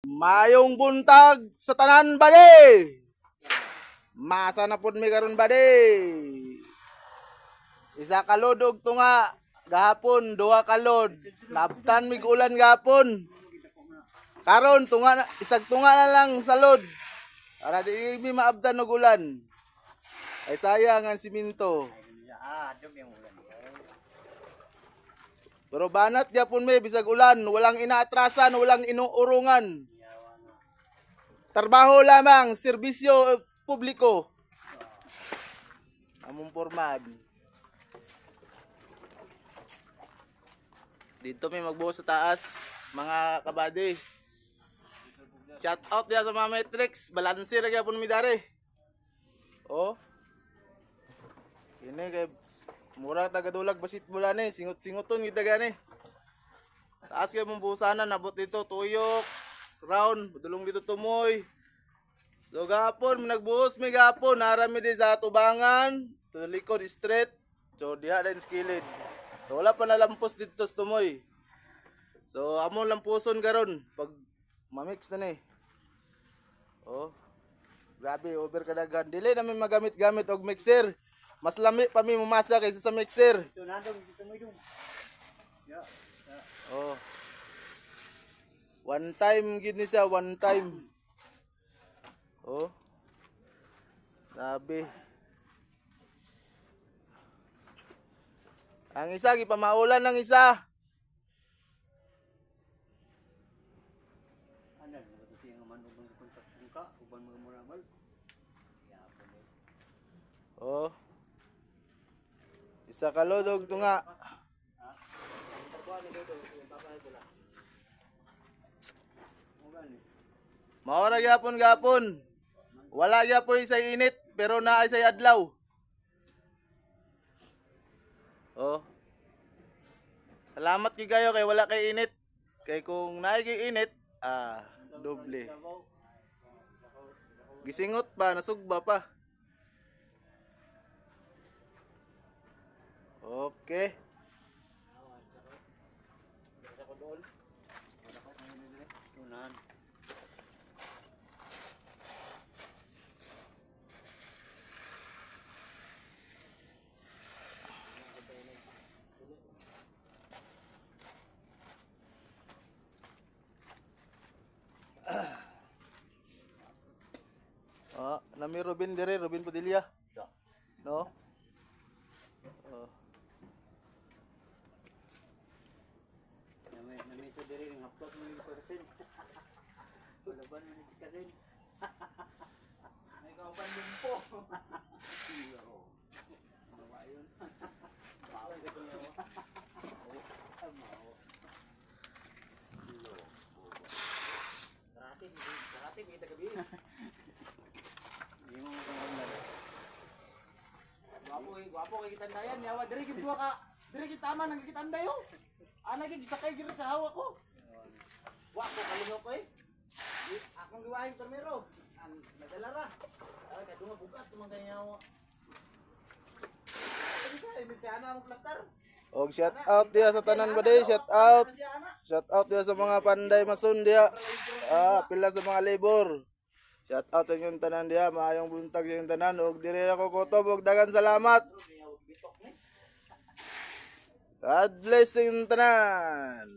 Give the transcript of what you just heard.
Mayong buntag sa tanan bade. Masa na pud mi karon bade. Isa ka load og tunga gahapon, duha ka load. Nabtan mig ulan gahapon. Karon tunga na, isag tunga na lang sa load. Para di mi maabtan og ulan. Ay sayang ang siminto. Pero banat gyapon mi bisag ulan, walang inaatrasan, walang inuurungan. Trabaho lamang, serbisyo publiko. Among pormad. Dito may magbuhos sa taas, mga kabady. Shout out dia sa mga Matrix, balanse ra gyapon mi dare. Oh. Ini kay mura tagadulag basit bulan ni, singot-singoton kita gani. Taas kay mong busanan nabot dito tuyok, round, budulong dito tumoy. So gapon nagbuhos mi gapon, narami di sa tubangan, to likod straight. So diha din skilid. So wala pa nalampos dito sa tumoy. So amon lampuson karon pag mamix na ni. Oh. Grabe over kadaghan. Dili na mi magamit-gamit og mixer. Mas lami pa mi mamasa kaysa sa mixer. Oh. One time gid ni siya, one time. Oh. Sabi. Ang isa gipamaulan ng isa. Oh. Isa ka lodog tunga. Maora gyapon gapon. Wala gyapon sa init pero naay sa adlaw. Oh. Salamat kayo kay wala kay init. Kay kung naay kay init, doble. Gisingot pa, nasugba pa. Okay. Nami Robin dire, Robin Padilla. No? Nami to dire ng upload mo yung person. Wala ba ni kasin? May kauban din po. Ayun. Bawal ka to yawa. Darati kita gabi. Gwapo kay kitandayan, yawa dire gid duha ka. Dire gid tama nang kitanday yo. Ana gid sakay gid sa hawa ko. Wa ko kalunok eh. Akong giwahin permero. Ang nadala ra. Ay kadunga bugat tumang kay yawa. Ay mis kay ana mo plaster. Og shout out dia sa tanan bade, shout out. Shout out dia sa mga panday mason dia. Pila sa mga labor. Shout out sa inyong tanan diha, maayong buntag sa inyong tanan ug diri ako kutob ug daghang salamat. God bless sa inyong tanan.